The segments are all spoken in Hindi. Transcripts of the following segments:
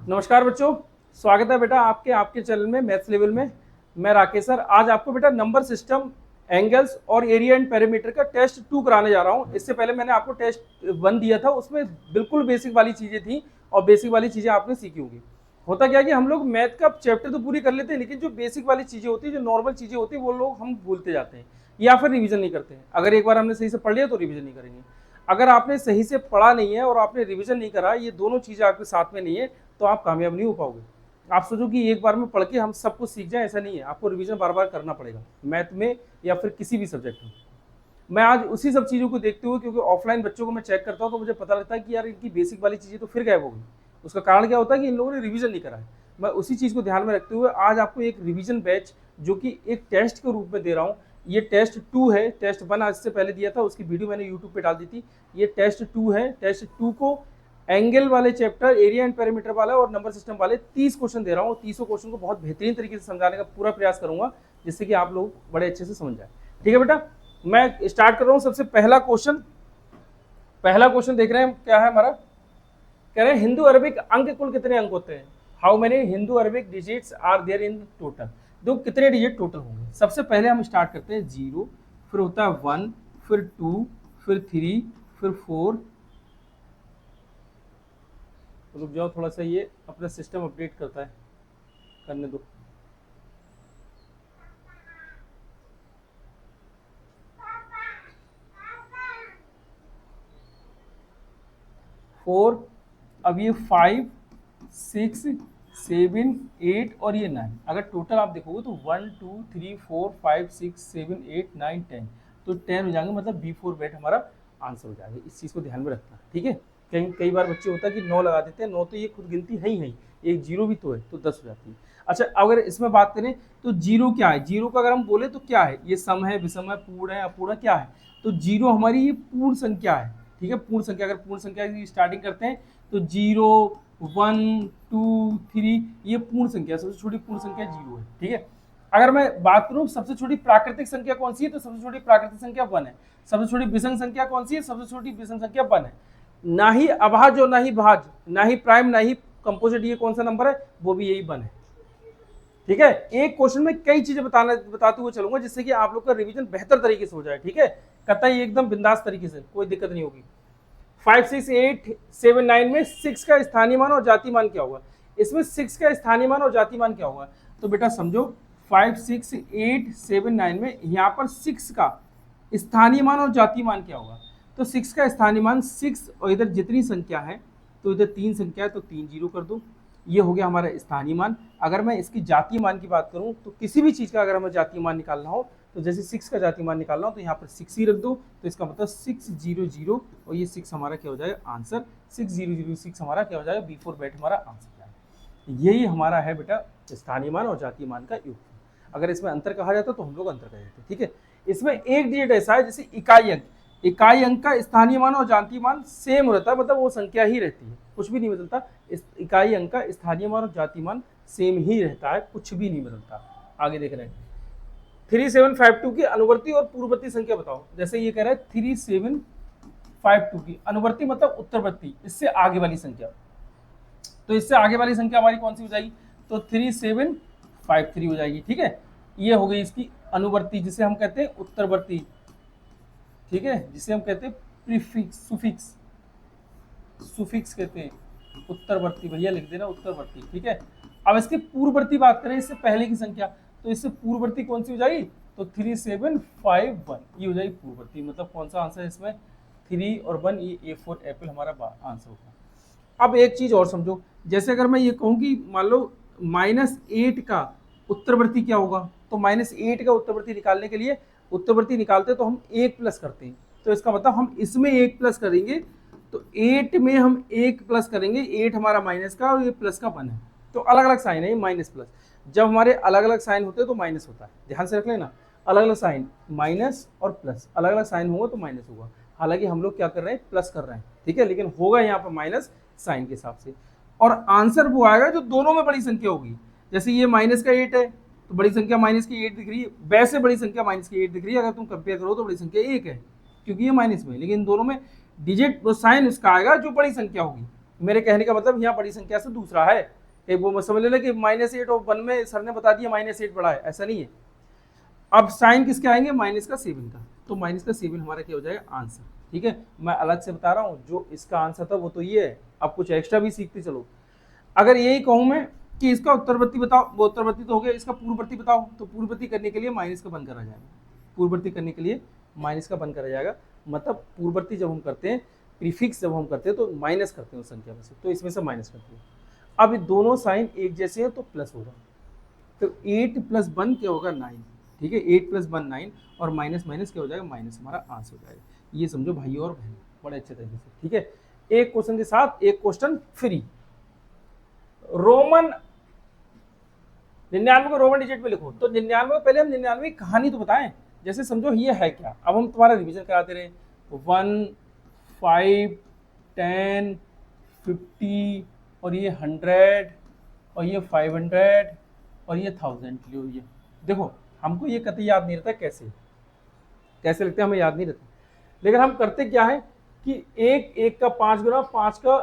नमस्कार बच्चों, स्वागत है बेटा आपके चैनल में मैथ्स लेवल में। मैं राकेश सर आज आपको बेटा नंबर सिस्टम, एंगल्स और एरिया एंड पेरीमीटर का टेस्ट 2 कराने जा रहा हूं। इससे पहले मैंने आपको टेस्ट 1 दिया था, उसमें बिल्कुल बेसिक वाली चीज़ें थी और बेसिक वाली चीज़ें आपने सीखी होंगी। होता क्या है कि हम लोग मैथ का चैप्टर तो पूरी कर लेते हैं, लेकिन जो बेसिक वाली चीज़ें होती है, जो नॉर्मल चीज़ें होती है, वो लोग हम भूलते जाते हैं या फिर रिविजन नहीं करते हैं। अगर एक बार हमने सही से पढ़ लिया तो रिविजन नहीं करेंगे। अगर आपने सही से पढ़ा नहीं है और आपने रिविजन नहीं करा, ये दोनों चीज़ें आपके साथ में नहीं है, तो आप कामयाब नहीं हो पाओगे। आप सोचो कि एक बार में पढ़ के हम सब कुछ सीख जाए, ऐसा नहीं है। आपको रिवीजन बार बार करना पड़ेगा मैथ में या फिर किसी भी सब्जेक्ट में। मैं आज उसी सब चीज़ों को देखते हुए, क्योंकि ऑफलाइन बच्चों को मैं चेक करता हूँ तो मुझे पता लगता है कि यार इनकी बेसिक वाली चीज़ें तो फिर गायब हो गई। उसका कारण क्या होता है कि इन लोगों ने रिवीजन नहीं करा है। मैं उसी चीज़ को ध्यान में रखते हुए आज आपको एक रिवीजन बैच, जो कि एक टेस्ट के रूप में दे रहा हूँ। ये टेस्ट 2 है। टेस्ट 1 आज से पहले दिया था, उसकी वीडियो मैंने यूट्यूब पे डाल दी थी। ये टेस्ट 2 है। टेस्ट 2 को एंगल वाले चैप्टर, एरिया एंड पेरीमीटर वाला और नंबर सिस्टम वाले 30 क्वेश्चन दे रहा हूँ। 30 क्वेश्चन को बहुत बेहतरीन तरीके से समझाने का पूरा प्रयास करूंगा, जिससे कि आप लोग बड़े अच्छे से समझ जाए। ठीक है बेटा, मैं स्टार्ट कर रहा हूँ। सबसे पहला क्वेश्चन देख रहे हैं क्या है हमारा। कह रहे हैं हिंदू अरबिक अंक कुल कितने अंक होते हैं। How many Hindu Arabic digits are there in total. दो कितने डिजिट टोटल होंगे। सबसे पहले हम स्टार्ट करते हैं 0, फिर होता है 1, फिर 2, फिर 3, फिर 4। रुक जाओ थोड़ा सा, ये अपना सिस्टम अपडेट करता है, करने दो। फोर, अब ये 5, 6, 7, 8 और ये 9। अगर टोटल आप देखोगे तो 1, 2, 3, 4, 5, 6, 7, 8, 9, 10, तो 10 हो जाएंगे। मतलब B4 बैट हमारा आंसर हो जाएगा। इस चीज़ को ध्यान में रखना, ठीक है। कई बार बच्चे होता है कि 9 लगा देते हैं। 9 तो ये खुद गिनती है ही नहीं, एक जीरो भी तो है, तो 10 हो जाती है। अच्छा, अगर इसमें बात करें तो जीरो क्या है। जीरो का अगर हम बोले तो क्या है, ये सम है, विषम है, पूर्ण है, अपूर्ण क्या है। तो जीरो हमारी ये पूर्ण संख्या है, ठीक है। पूर्ण संख्या, अगर पूर्ण संख्या की स्टार्टिंग करते हैं तो 0, 1, 2, 3, ये पूर्ण संख्या, सबसे छोटी पूर्ण संख्या 0 है, ठीक है। अगर मैं बात करूं सबसे छोटी प्राकृतिक संख्या कौन सी है, तो सबसे छोटी प्राकृतिक संख्या 1 है। सबसे छोटी विषम संख्या कौन सी है, सबसे छोटी विषम संख्या 1 है। ना ही अभाज्य और ना ही भाज्य, ना ही प्राइम ना ही कंपोजिट, ये कौन सा नंबर है, वो भी यही 1 है, ठीक है। एक क्वेश्चन में कई चीजें बताते हुए चलूंगा, जिससे कि आप लोग का रिवीजन बेहतर तरीके से हो जाए, ठीक है। कतई एकदम बिंदास तरीके से, कोई दिक्कत नहीं होगी। 5, 6, 8, 7, 9 में 6 का स्थानीय मान और जाति मान क्या होगा। इसमें 6 का स्थानीय मान और जाति मान क्या होगा। तो बेटा समझो 5, 6, 8, 7, 9 में यहाँ पर 6 का स्थानीय मान और जाति मान क्या होगा। तो 6 का स्थानीय मान 6, और इधर जितनी संख्या है तो इधर 3 संख्या है, तो 3 जीरो कर दो। ये हो गया हमारा स्थानीय मान। अगर मैं इसकी जातीय मान की बात करूं तो किसी भी चीज़ का अगर हमें जातीय मान निकालना हो, तो जैसे 6 का जातीय मान निकालना हो तो यहाँ पर 6 ही रख दो, तो इसका मतलब 600, और ये 6 हमारा क्या हो जाएगा आंसर। 6006 हमारा क्या हो जाएगा, B4 बैट हमारा आंसर जाएगा। यही हमारा है बेटा स्थानीय मान और जातीय मान का योग। अगर इसमें अंतर कहा जाता तो हम लोग अंतर कह देते, ठीक है। इसमें एक डिजिट ऐसा है जैसे इकाई अंक। इकाई अंक का स्थानीय मान और जातीय मान सेम रहता है, मतलब वो संख्या ही रहती है, कुछ भी नहीं बदलता। इस इकाई अंक का स्थानीय मान और जातीय मान सेम ही रहता है, कुछ भी नहीं बदलता। आगे देख रहे हैं 3752 की अनुवर्ती और पूर्ववर्ती संख्या बताओ। जैसे ये कह रहा है 3752 की अनुवर्ती मतलब उत्तरवर्ती, इससे आगे वाली संख्या। तो इससे आगे वाली संख्या हमारी कौन सी हो जाएगी, तो 3753 हो जाएगी, ठीक है। ये हो गई इसकी अनुवर्ती, जिसे हम कहते हैं उत्तरवर्ती, ठीक है, जिसे हम कहते हैं प्रीफिक्स, सुफिक्स कहते हैं उत्तरवर्ती। भैया लिख देना उत्तरवर्ती, ठीक है। अब इसकी पूर्ववर्ती बात करें, इससे पहले की संख्या, तो इससे पूर्ववर्ती कौन सी हो जाएगी, तो 3751 ये हो जाएगी पूर्ववर्ती। मतलब कौन सा आंसर है इसमें, 3 और 1, ये A4 एप्पल हमारा आंसर होगा। अब एक चीज और समझो, जैसे अगर मैं ये कहूँ कि मान लो -8 का उत्तरवर्ती क्या होगा, तो -8 का उत्तरवर्ती निकालने के लिए, उत्तरवर्ती निकालते तो हम 1 प्लस करते हैं, तो इसका मतलब हम इसमें 1 प्लस करेंगे, तो 8 में हम 1 प्लस करेंगे। 8 हमारा माइनस का और ये प्लस का 1 है, तो अलग अलग साइन है ये माइनस प्लस। जब हमारे अलग अलग साइन होते हैं तो माइनस होता है, ध्यान से रख लेना। अलग अलग साइन माइनस और प्लस, अलग अलग साइन होगा तो माइनस होगा। हालांकि हम लोग क्या कर रहे हैं, प्लस कर रहे हैं, ठीक है, लेकिन होगा यहाँ पर माइनस साइन के हिसाब से। और आंसर वो आएगा जो दोनों में बड़ी संख्या होगी। जैसे ये माइनस का 8 है, तो बड़ी संख्या माइनस की 8 दिख रही है, वैसे बड़ी संख्या माइनस की 8 दिख रही है। अगर तुम कंपेयर करो तो बड़ी संख्या 1 है, क्योंकि ये माइनस में, लेकिन दोनों में डिजिट वो साइन उसका आएगा जो बड़ी संख्या होगी। मेरे कहने का मतलब यहाँ बड़ी संख्या से दूसरा है, कि वो समझ लेना कि -8 और 1 में सर ने बता दिया -8 बड़ा है, ऐसा नहीं है। अब साइन किसके आएंगे, -7 का, तो -7 हमारा क्या हो जाएगा, आंसर। ठीक है, मैं अलग से बता रहा हूँ, जो इसका आंसर था वो तो ये है, अब कुछ एक्स्ट्रा भी सीखते चलो। अगर यही कहूँ मैं कि इसका उत्तरवर्ती बताओ, वो उत्तरवर्ती तो हो गया, इसका पूर्ववर्ती बताओ, तो पूर्ववर्ती करने के लिए माइनस का बन करा जाएगा, पूर्ववर्ती करने के लिए माइनस का बन करा जाएगा। मतलब पूर्ववर्ती जब हम करते हैं, प्रीफिक्स जब हम करते हैं तो माइनस करते हैं उस संख्या में से, तो इसमें से माइनस करते हैं। अब ये दोनों साइन एक जैसे हैं तो प्लस होगा, तो 8 + 1 क्या होगा, 9। ठीक है, 8 + 1 9, और माइनस माइनस क्या हो जाएगा, माइनस, हमारा आंसर हो जाएगा। ये समझो भाई और बहन बड़े अच्छे तरीके से। ठीक है, एक क्वेश्चन के साथ एक क्वेश्चन फ्री। रोमन 99 को रोमन डिजिट में लिखो, तो 99 पहले हम 99 की कहानी तो बताएं, जैसे समझो ये है क्या, अब हम तुम्हारा रिवीजन कराते रहे। 1 5 10 50 और ये 100 और ये 500 और ये 1000, लो ये देखो, हमको ये कतई याद नहीं रहता कैसे कैसे लिखते हैं, हमें याद नहीं रहता, लेकिन हम करते क्या है कि एक का 5 गुना, 5 का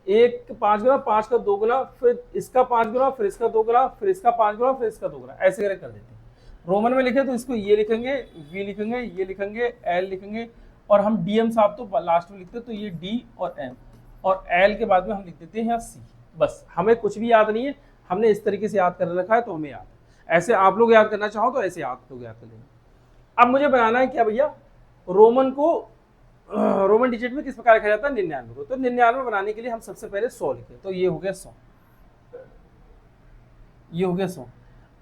1 5 गुना, 5 का 2 गुना, फिर इसका 5 गुना, फिर इसका 2 गुना, फिर इसका 5 गुना, फिर इसका 2 गुना, ऐसे करके कर देते हैं। रोमन में लिखे तो इसको ये लिखेंगे, वी लिखेंगे, ये लिखेंगे, एल लिखेंगे, और हम डीएम साहब तो लास्ट में लिखते हैं, तो ये डी और एम, और एल के बाद में हम लिख देते हैं यहाँ सी। बस, हमें कुछ भी याद नहीं है, हमने इस तरीके से याद कर रखा है तो हमें याद है। ऐसे आप लोग याद करना चाहो तो ऐसे आप लोग याद कर लेंगे। अब मुझे बनाना है क्या भैया, रोमन को रोमन डिजिट में किस प्रकार लिखा जाता है, 99 को। तो 99 बनाने के लिए हम सबसे पहले 100 लिखे, तो ये हो गया 100, ये हो गया 100।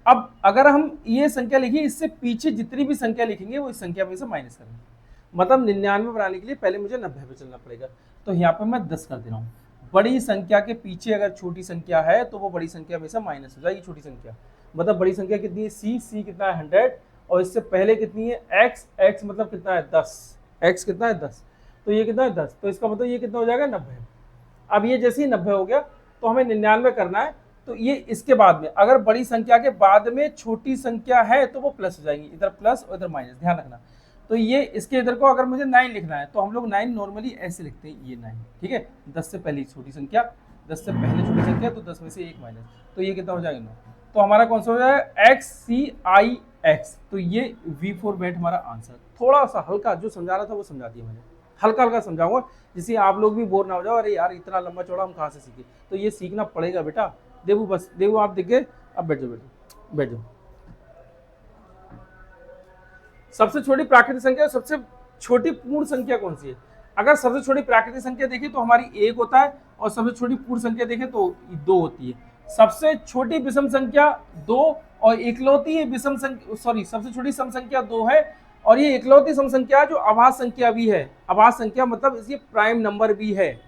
अब अगर हम ये संख्या लिखिए, इससे पीछे जितनी भी संख्या लिखेंगे वो इस संख्या में से माइनस करेंगे। मतलब 99 बनाने के लिए पहले मुझे 90 पे चलना पड़ेगा, तो यहाँ पे मैं 10 कर दे रहा हूँ। बड़ी संख्या के पीछे अगर छोटी संख्या है तो वो बड़ी संख्या में से माइनस हो जाएगी छोटी संख्या। मतलब बड़ी संख्या कितनी है, सी कितना है 100, और इससे पहले कितनी है एक्स मतलब कितना है 10, एक्स कितना है 10, तो ये कितना है 10, तो इसका मतलब ये कितना हो जाएगा 90। अब ये जैसे ही 90 हो गया तो हमें 99 करना है, तो ये इसके बाद में अगर बड़ी संख्या के बाद में छोटी संख्या है तो वो प्लस हो जाएंगी, इधर प्लस और इधर माइनस, ध्यान रखना। तो ये इसके इधर को अगर मुझे 9 लिखना है तो हम लोग 9 नॉर्मली ऐसे लिखते हैं, ये 9। ठीक है, 10 से पहले छोटी संख्या, 10 से पहले छोटी संख्या, तो 10 में से 1 माइनस, तो ये कितना हो जाएगा 9। तो हमारा कौन सा हो जाएगा, XCIX, तो ये V4 बैठ हमारा आंसर। थोड़ा सा हल्का जो समझा रहा था वो समझा दिया मैंने, हल्का हल्का समझाऊंगा जिससे आप लोग भी बोर ना हो जाओ, अरे यार इतना लंबा चौड़ा हम कहाँ से सीखे, तो ये सीखना पड़ेगा बेटा। देवू बस, देवू आप दिख गए, अब बैठ जाओ, बैठ जाओ। सबसे छोटी प्राकृतिक संख्या, सबसे छोटी पूर्ण संख्या कौन सी है? अगर सबसे छोटी प्राकृतिक संख्या देखें तो हमारी 1 होता है, और सबसे छोटी पूर्ण संख्या देखें तो 2 होती है। सबसे छोटी विषम संख्या 2, और इकलौती विषम संख्या, सॉरी, सबसे छोटी सम संख्या 2 है, और ये इकलौती सम संख्या जो अभाज्य संख्या भी है। अभाज्य संख्या मतलब इसकी प्राइम नंबर भी है।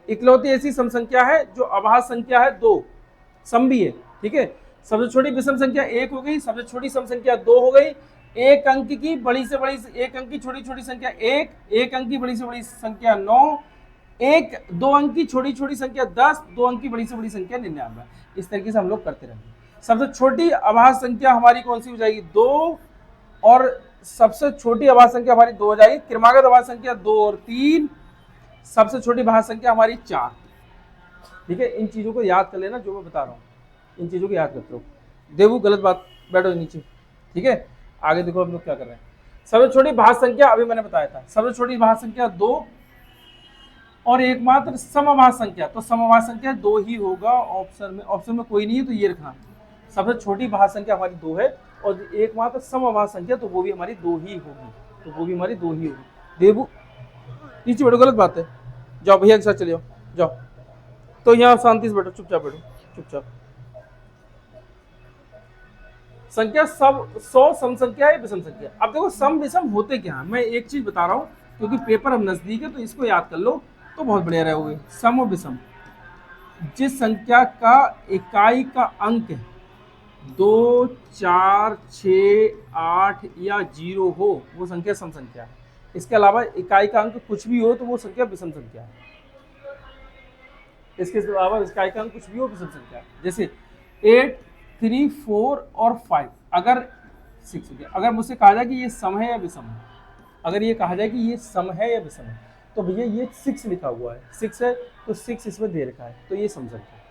इकलौती ऐसी सम संख्या है जो अभाज्य संख्या है, 2 सम भी है। ठीक है, सबसे छोटी विषम संख्या 1 हो गई, सबसे छोटी सम संख्या 2 हो गई, एक अंक की बड़ी से बड़ी, एक अंक की छोटी छोटी संख्या 1, एक अंक की बड़ी से बड़ी संख्या 9, एक 2 अंक की छोटी छोटी संख्या 10, 2 अंक की बड़ी से बड़ी संख्या 99। इस तरीके से हम लोग करते रहेंगे। सबसे छोटी अभाज्य संख्या हमारी कौन सी हो जाएगी, 2, और सबसे छोटी अभाज्य संख्या हमारी 2 हो जाएगी। क्रमागत अभाज्य संख्या 2 और 3, सबसे छोटी अभाज्य संख्या हमारी 4। ठीक है, इन चीजों को याद कर लेना जो मैं बता रहा हूँ, इन चीजों को याद करते रहो। देवू गलत बात, बैठो नीचे। ठीक है, आगे देखो हम लोग क्या कर रहे हैं। सबसे छोटी भाज्य संख्या अभी मैंने बताया था, सबसे छोटी भाज्य संख्या 2, और एकमात्र समअभाज्य संख्या, तो समअभाज्य संख्या 2 ही होगा। ऑप्शन में कोई नहीं है तो ये रखना। सबसे छोटी भाज्य संख्या हमारी 2 है, और एकमात्र समअभाज्य संख्या तो वो भी हमारी 2 ही होगी, तो वो भी हमारी 2 ही होगी। देवू नीचे बैठो, गलत बात है, जाओ भैया के साथ चले जाओ। तो यहाँ शांति से बैठो, चुपचाप बैठो, चुपचाप। संख्या सब 100 सम संख्या है, विषम संख्या। अब देखो सम विषम होते क्या है, मैं एक चीज बता रहा हूँ क्योंकि पेपर अब नजदीक है, तो इसको याद कर लो तो बहुत बढ़िया रहोगे। सम और विषम, जिस संख्या का इकाई का अंक 2, 4, 6, 8 या 0 हो वो संख्या सम संख्या है। इसके अलावा इकाई का अंक कुछ भी हो तो वो संख्या विषम संख्या है। इसके अलावा इकाई का अंक कुछ भी हो विषम संख्या है। जैसे 8, 3, 4 और 5, अगर 6 हो गया। अगर मुझसे कहा जाए कि ये सम है या विषम है, अगर ये कहा जाए कि ये सम है या विषम है, तो भैया ये 6 लिखा हुआ है, 6 है तो 6 इसमें दे रखा है, तो ये समझ सकते हैं।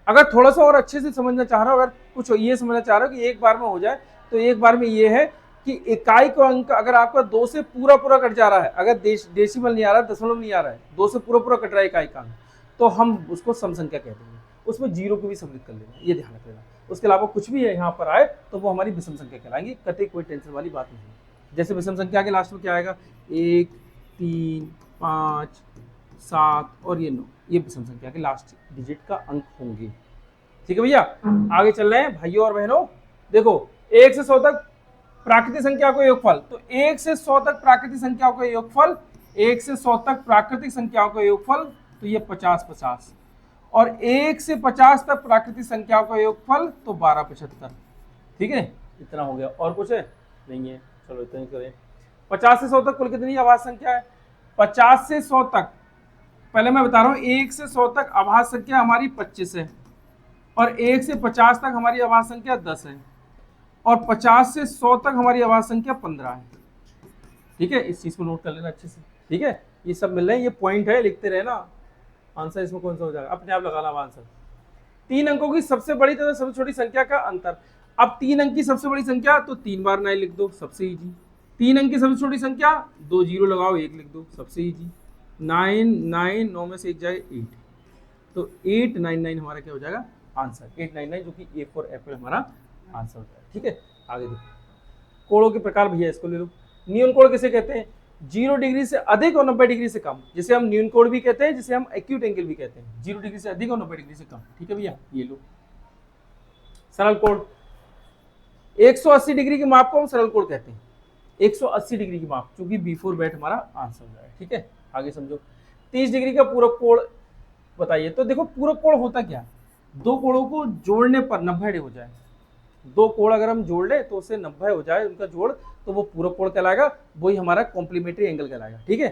अगर थोड़ा सा और अच्छे से समझना चाह रहा हो, अगर कुछ ये समझना चाह रहा हो कि एक बार में हो जाए, तो एक बार में ये है कि इकाई का अंक अगर आपका 2 से पूरा पूरा कट जा रहा है, अगर डेसिमल नहीं आ रहा है, दशमलव नहीं आ रहा है, 2 से पूरा पूरा कट रहा है इकाई का अंक, तो हम उसको सम संख्या कह देंगे, उसमें जीरो को भी सम्मिलित कर लेना, ये ध्यान रख लेना। उसके अलावा कुछ भी है यहाँ पर आए तो वो हमारी विषम संख्या कहलाएंगी, कतई कोई टेंशन वाली बात नहीं है। जैसे विषम संख्या के लास्ट में क्या आएगा, 1, 3, 5, 7 और ये 9, ये विषम संख्या के लास्ट डिजिट का अंक होंगे। ठीक है भैया, आगे चल रहे हैं भाइयों और बहनों। देखो 1 से 100 तक प्राकृतिक संख्या को योगफल, तो 1 से 100 तक प्राकृतिक संख्याओं का योगफल, 1 से 100 तक प्राकृतिक संख्याओं का योगफल, तो ये 50-50, और 1 से 50 तक प्राकृतिक संख्याओं का योगफल, तो 12-75। ठीक है, इतना हो गया, और कुछ है नहीं है, चलो इतना ही करें। 50 से 100 तक कुल कितनी आभाज्य संख्या है, 50 से 100 तक, पहले मैं बता रहा हूँ 1 से 100 तक आभाज्य संख्या हमारी 25 है, और 1 से 50 तक हमारी आभाज्य संख्या 10 है, और 50 से 100 तक हमारी आभाज्य संख्या 15 है। ठीक है, इस चीज को नोट कर लेना अच्छे से। ठीक है, ये सब मिल रहे हैं, ये पॉइंट है, लिखते रहे ना। आंसर इसमें कौन सा हो जाएगा, अपने आप लगाना आंसर। 3 अंकों की सबसे बड़ी तथा सबसे छोटी संख्या का अंतर। अब 3 अंक की सबसे बड़ी संख्या तो 3 बार 9 लिख दो, सबसे इजी। 3 अंक की सबसे छोटी संख्या 2 जीरो लगाओ, 1 लिख दो, सबसे इजी। 9 में से 1 जाए 8, तो 899 हमारा क्या हो जाएगा आंसर, 899, जो कि A फॉर एप्पल हमारा आंसर होता है। ठीक है, आगे देखो कोणों के प्रकार भैया इसको ले लो। न्यून कोण किसे कहते हैं, 0 डिग्री से अधिक और 90 डिग्री से कम, जिसे हम न्यून कोण भी कहते हैं, जिसे हम एक्यूट एंगल भी कहते हैं। 0 डिग्री से अधिक और 90 डिग्री से कम। ठीक है भैया, ये लो। सरल कोण, 180 डिग्री के माप को हम सरल कोण कहते हैं, 180 डिग्री की माप, क्योंकि बिफोर बैट हमारा आंसर हो जाएगा। ठीक है, आगे समझो। 30 डिग्री का पूरक कोण बताइए। तो देखो पूरक कोण होता क्या, दो कोणों को जोड़ने पर 90 हो जाए, दो कोण अगर हम जोड़ ले तो उससे 90 हो जाए उनका जोड़, तो वो पूरक कोण कहलाएगा, वही हमारा कॉम्प्लीमेंट्री एंगल कहलाएगा। ठीक है,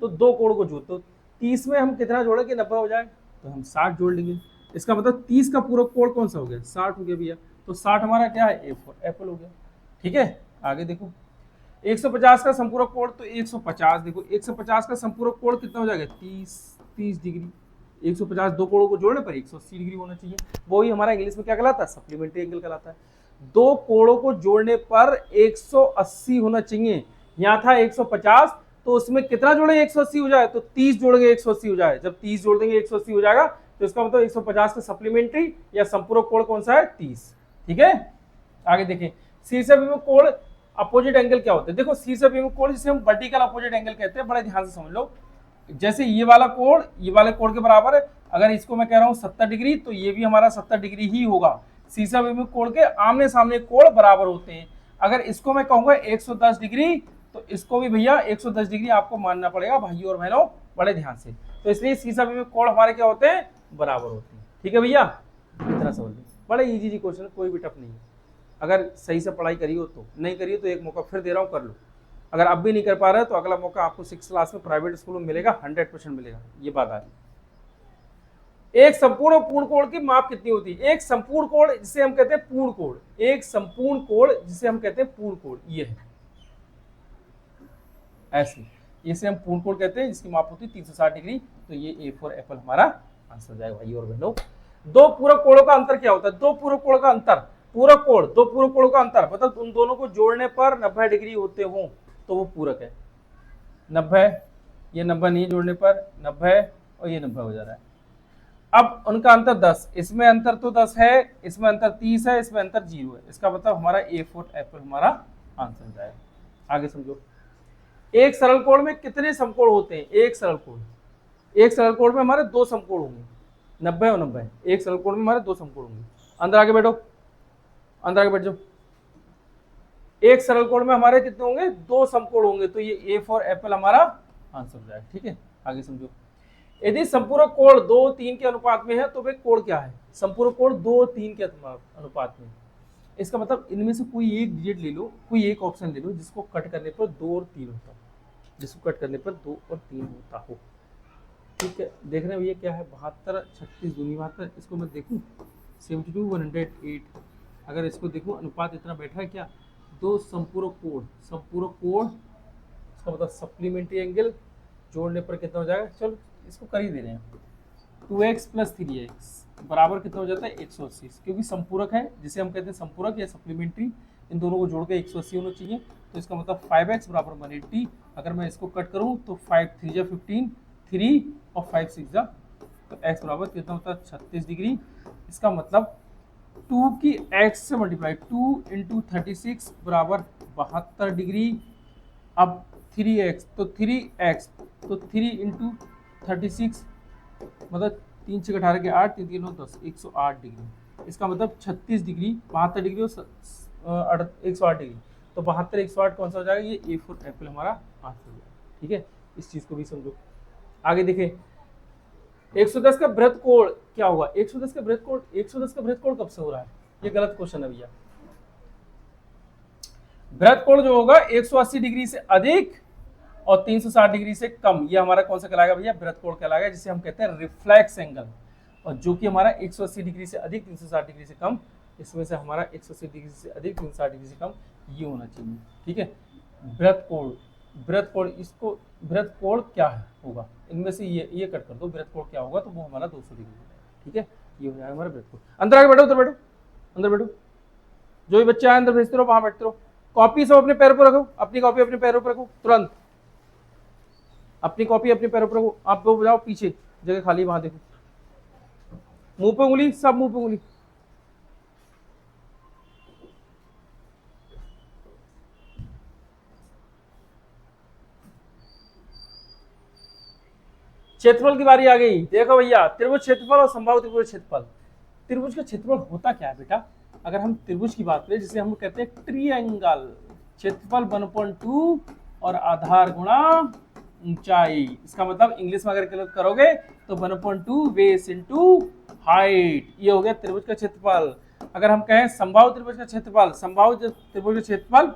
तो दो कोण को जोड़, तो 30 में हम कितना जोड़े कि 90 हो जाए, तो हम 60 जोड़ लेंगे। इसका मतलब 30 का पूरक कोण कौन सा हो गया, 60 हो गया भैया। तो 60 हमारा क्या है, A फॉर एप्पल हो गया। ठीक है, आगे देखो 150 का संपूरक कोण, तो 150 देखो 150 का संपूरक कोण कितना हो जाएगा, 30 डिग्री। 150 दो कोणों को जोड़ने पर 180 डिग्री होना चाहिए, वही हमारा इंग्लिश में क्या कहलाता है, सप्लीमेंट्री एंगल कहलाता है। दो कोणों को जोड़ने पर 180 होना चाहिए, यहाँ था 150, तो उसमें कितना जोड़े 180 हो जाए, तो 30 जोड़ेंगे 180 हो जाए। जब 30 जोड़ देंगे 180 हो जाएगा, तो इसका मतलब 150 का सप्लीमेंट्री या संपूरक कोण कौन सा है, 30। ठीक है, आगे देखें शीर्षाभिमुख कोण अपोजिट एंगल क्या होता है। देखो शीर्षाभिमुख कोण जिसे हम वर्टिकल अपोजिट एंगल कहते हैं, बड़े ध्यान से समझ लो। जैसे ये वाला कोण ये वाले कोण के बराबर है, अगर इसको मैं कह रहा हूँ 70 डिग्री, तो ये भी हमारा 70 डिग्री ही होगा। शीर्षाभिमुख कोण के आमने सामने कोण बराबर होते हैं। अगर इसको मैं कहूंगा 110 डिग्री, तो इसको भी भैया 110 डिग्री आपको मानना पड़ेगा भाइयों और बहनों, बड़े ध्यान से। तो इसलिए शीर्षाभिमुख कोण हमारे क्या होते हैं, बराबर होते हैं। ठीक है भैया, इतना समझ लो, बड़े इजी क्वेश्चन, कोई भी टफ नहीं है। अगर सही से पढ़ाई करी हो तो, नहीं करी हो तो एक मौका फिर दे रहा हूँ, कर लो। अगर अब भी नहीं कर पा रहे तो अगला मौका आपको 6 क्लास में प्राइवेट स्कूल में मिलेगा, 100% मिलेगा, ये बात आ रही। एक संपूर्ण पूर्ण कोण की माप कितनी होती है, एक संपूर्ण कोण जिसे हम कहते हैं पूर्ण कोण, एक संपूर्ण कोण जिसे हम कहते हैं पूर्ण कोण, ये है ऐसे, इसे हम पूर्ण कोण कहते हैं, जिसकी माप होती है 360 डिग्री। तो ये A फॉर एप्पल हमारा आंसर हो जाएगा भाई और बहनों। दो पूरक कोणों का अंतर क्या होता है, दो पूरक कोण का अंतर, पूरक कोण दो पूरक कोणों का अंतर मतलब उन दोनों को जोड़ने पर 90 डिग्री होते हो तो वो पूरक है। 90, ये 90 नहीं जोड़ने पर 90 और ये 90 हो जा रहा है। अब उनका अंतर 10, इसमें अंतर तो 10 है, इसमें अंतर 30 है, इसमें अंतर 0 है। इसका मतलब हमारा A फॉर एप्पल हमारा आंसर हो जाएगा। आगे समझो, एक सरल कोण में कितने समकोण होते हैं, एक सरल कोण, एक सरल कोण में हमारे दो समकोण होंगे, 90 और 90, एक सरल कोण में हमारे दो समकोण होंगे। अंदर आके बैठो, अंदर आके बैठ जाओ। एक सरल कोण में हमारे कितने होंगे, दो समकोण होंगे, तो ये A फॉर एप्पल हमारा आंसर हो जाएगा। ठीक है, आगे समझो, यदि संपूरक कोण 2-3 के अनुपात में है तो वे कोण क्या है, संपूरक कोण 2-3 के अनुपात में। इसका मतलब इनमें से कोई एक डिजिट ले लो, कोई एक ऑप्शन ले लो जिसको कट करने पर 2 और 3 होता हो, जिसको कट करने पर 2 और 3 होता हो। ठीक है, देख रहे हैं भैया क्या है, 72, 36 दूनी 72, इसको मैं देखूँ 72, 108, अगर इसको देखूँ अनुपात इतना बैठा है क्या, दो संपूरक कोण, संपूरक कोण इसका मतलब सप्लीमेंट्री एंगल जोड़ने पर कितना हो जाएगा, चलो इसको कर ही दे रहे हैं, 2x प्लस 3x बराबर कितना हो जाता है 180, क्योंकि संपूरक है जिसे हम कहते हैं संपूरक या सप्लीमेंट्री, इन दोनों को जोड़ के 180 होना चाहिए। तो इसका मतलब 5x बराबर 180। अगर मैं इसको कट करूं तो 5 3 जा 15, 3 और 5 6 जा, तो x बराबर कितना होता है 36 डिग्री। इसका मतलब 2 की x से मल्टीप्लाई, 2 इंटू 36 बराबर 72 डिग्री। अब 3x तो 3x तो 3 इंटू 36 मतलब 3 6 18 के 8 3 3 9 10 108 डिग्री। इसका मतलब 36 डिग्री, 72 डिग्री और 108 डिग्री, तो 72 108 कौन सा हो जाएगा, ये A4 एप्पल हमारा आंसर हो जाएगा। ठीक है, इस चीज को भी समझो। आगे देखें 110 का बृहत कोण क्या होगा, 110 का बृहत कोण, 110 का बृहत कोण कब से हो रहा है, ये गलत क्वेश्चन है भैया। बृहत कोण जो होगा 180 डिग्री से अधिक और 360 डिग्री से कम, ये हमारा कौन सा कहलाएगा भैया, बृहत कोण कहलाएगा, जिसे हम कहते हैं रिफ्लेक्स एंगल। और जो कि हमारा 180 डिग्री से अधिक 360 डिग्री से कम, इसमें से हमारा 180 डिग्री से अधिक 360 डिग्री से कम ये होना चाहिए। ठीक है, बृहत कोण, बृहत कोण, इसको बृहत कोण क्या है होगा, इनमें से ये कट कर दो, बृहत कोण क्या होगा, तो वो हमारा 200 डिग्री होगा। ठीक है, ये हो जाएगा हमारा बृहत कोण। अंदर आके बैठो, उधर बैठो, अंदर बैठो, जो भी बच्चे आए अंदर भेजते रहो, वहां बैठते रहो। कॉपी सब अपने पैरों पर रखो, अपनी कॉपी अपने पैरों पर रखो तुरंत, अपनी कॉपी अपने पैरों पर रखो। आप दो जाओ पीछे, जगह खाली वहां देखो, मुंह पे उंगली, सब मुंह पे उंगली। क्षेत्रफल की बारी आ गई। देखो भैया, त्रिभुज क्षेत्रफल और संभाव्य त्रिभुज क्षेत्रफल। त्रिभुज का क्षेत्रफल होता क्या है बेटा, अगर हम त्रिभुज की बात करें जिसे हम कहते हैं ट्रिएंगल, क्षेत्रफल 1/2 और आधार गुणा ऊंचाई। इसका मतलब इंग्लिश में अगर करोगे तो 1/2 बेस इनटू हाइट, ये हो गया त्रिभुज का क्षेत्रफल। अगर हम कहें संभाव्य त्रिभुज का क्षेत्रफल, संभाव्य त्रिभुज का क्षेत्रफल,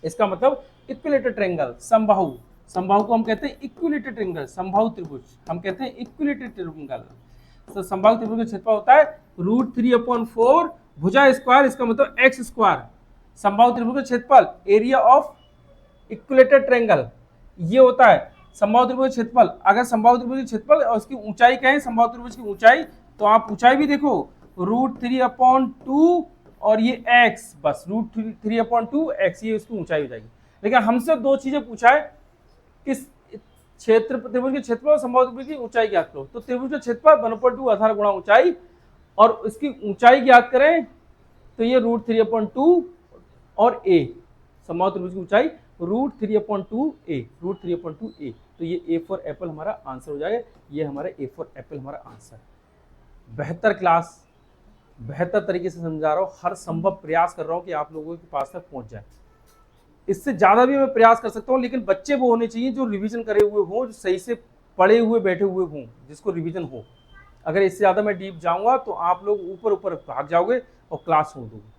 इसका मतलब इक्विलेटरल ट्रायंगल, संबाहु, संबाहु को हम कहते हैं इक्विलेटरल ट्रायंगल, संबाहु त्रिभुज हम कहते हैं इक्विलेटरल ट्रायंगल। तो संभाव्य त्रिभुज का क्षेत्रफल होता है √3/4 भुजा स्क्वायर, इसका मतलब x स्क्वायर। संभाव्य त्रिभुज का क्षेत्रफल एरिया ऑफ इक्विलेटरल ट्रायंगल, ये होता है संभाव्य त्रिभुज का क्षेत्रफल। अगर संभाव्य त्रिभुज का क्षेत्रफल और उसकी ऊंचाई कहें, संभाव्य त्रिभुज की ऊंचाई, तो आप ऊंचाई भी देखो √3/2 और ये x, बस √3/2 x, ये उसकी ऊंचाई हो जाएगी। लेकिन हमसे दो चीजें पूछा है, किस क्षेत्र त्रिभुज के क्षेत्रफल और संभाव्य त्रिभुज की ऊंचाई ज्ञात करो। तो त्रिभुज का क्षेत्रफल 1/2 आधार गुणा ऊंचाई, और इसकी ऊंचाई ज्ञात करें तो ये √3/2 और a, संभाव्य त्रिभुज की ऊंचाई √3/2a, तो ये A4 एप्पल हमारा आंसर हो जाएगा। ये हमारा A4 एप्पल हमारा आंसर। बेहतर क्लास, बेहतर तरीके से समझा रहा हूँ, हर संभव प्रयास कर रहा हूँ कि आप लोगों के पास तक पहुंच जाए। इससे ज्यादा भी मैं प्रयास कर सकता हूँ, लेकिन बच्चे वो होने चाहिए जो रिवीजन करे हुए हों, जो सही से पढ़े हुए बैठे हुए हों, जिसको रिवीजन हो। अगर इससे ज्यादा मैं डीप जाऊंगा तो आप लोग ऊपर ऊपर भाग जाओगे और क्लास छोड़ दोगे।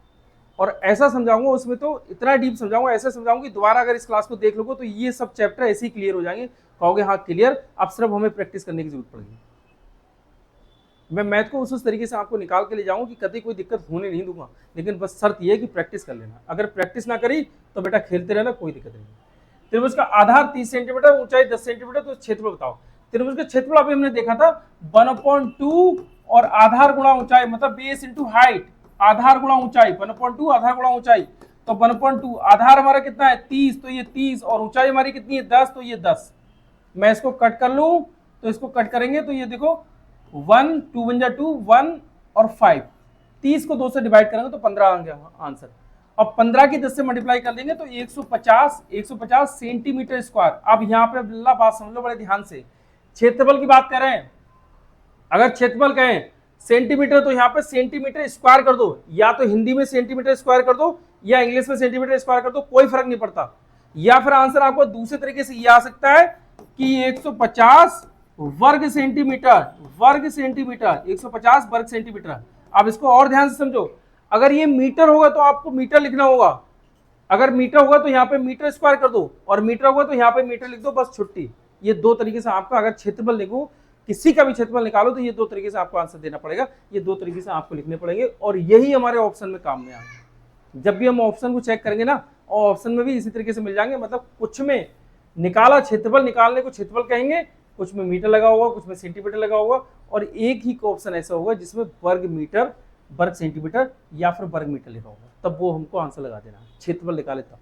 और ऐसा समझाऊंगा, उसमें तो इतना डीप समझाऊंगा, ऐसा समझाऊंगा कि दोबारा अगर इस क्लास को देख लोगे तो ये सब चैप्टर ऐसे ही क्लियर हो जाएंगे, कहोगे हाँ क्लियर, अब सिर्फ हमें प्रैक्टिस करने की जरूरत पड़ेगी। मैं मैथ को उस तरीके से आपको निकाल के ले जाऊंगा कि कभी कोई दिक्कत होने नहीं दूंगा, लेकिन बस शर्त यह है कि प्रैक्टिस कर लेना। अगर प्रैक्टिस ना करी तो बेटा खेलते रहना, कोई दिक्कत नहीं। त्रिभुज का आधार 30 सेंटीमीटर, ऊंचाई 10 सेंटीमीटर, तो क्षेत्रफल बताओ। त्रिभुज का क्षेत्रफल अभी हमने देखा था 1/2 और आधार गुणा ऊंचाई, मतलब बेस इंटू हाइट, आधार गुणा ऊंचाई, 1/2 आधार गुणा ऊंचाई। तो 1/2 आधार हमारा कितना है 30, तो ये 30, और ऊंचाई हमारी कितनी है 10, तो ये 10। मैं इसको कट कर लूं, तो इसको कट करेंगे तो ये देखो 1 2 1 2 1 और 5, 30 को 2 से डिवाइड करेंगे तो 15 आ गया आंसर। अब 15 की 10 से मल्टीप्लाई कर देंगे तो 150 सेंटीमीटर स्क्वायर। अब यहाँ पे अल्लाह बात समझ लो बड़े ध्यान से, क्षेत्रफल की बात कर रहे हैं। अगर क्षेत्रफल कहें सेंटीमीटर, तो यहाँ पे सेंटीमीटर स्क्वायर कर दो, या तो हिंदी में सेंटीमीटर स्क्वायर कर दो या इंग्लिश में सेंटीमीटर स्क्वायर कर दो, कोई फर्क नहीं पड़ता। या फिर आंसर आपको दूसरे तरीके से ये आ सकता है कि 150 वर्ग सेंटीमीटर, 150 वर्ग सेंटीमीटर। अब इसको और ध्यान से समझो, अगर ये मीटर होगा तो आपको मीटर लिखना होगा, अगर मीटर होगा तो यहाँ पे मीटर स्क्वायर कर दो, और मीटर होगा तो यहाँ पे मीटर लिख दो, बस छुट्टी। ये दो तरीके से आपका, अगर क्षेत्रफल लिखो, किसी का भी क्षेत्रफल निकालो, तो ये दो तरीके से आपको आंसर देना पड़ेगा, ये दो तरीके से आपको लिखने पड़ेंगे, और यही हमारे ऑप्शन में काम में आएगा। जब भी हम ऑप्शन को चेक करेंगे ना, और ऑप्शन में भी इसी तरीके से मिल जाएंगे, मतलब कुछ में निकाला क्षेत्रफल, निकालने को क्षेत्रफल कहेंगे, कुछ में मीटर लगा होगा, कुछ में सेंटीमीटर लगा होगा, और एक ही ऑप्शन ऐसा होगा जिसमें वर्ग मीटर, वर्ग सेंटीमीटर या फिर वर्ग मीटर लिखा होगा, तब वो हमको आंसर लगा देना, क्षेत्रफल निकाले तब।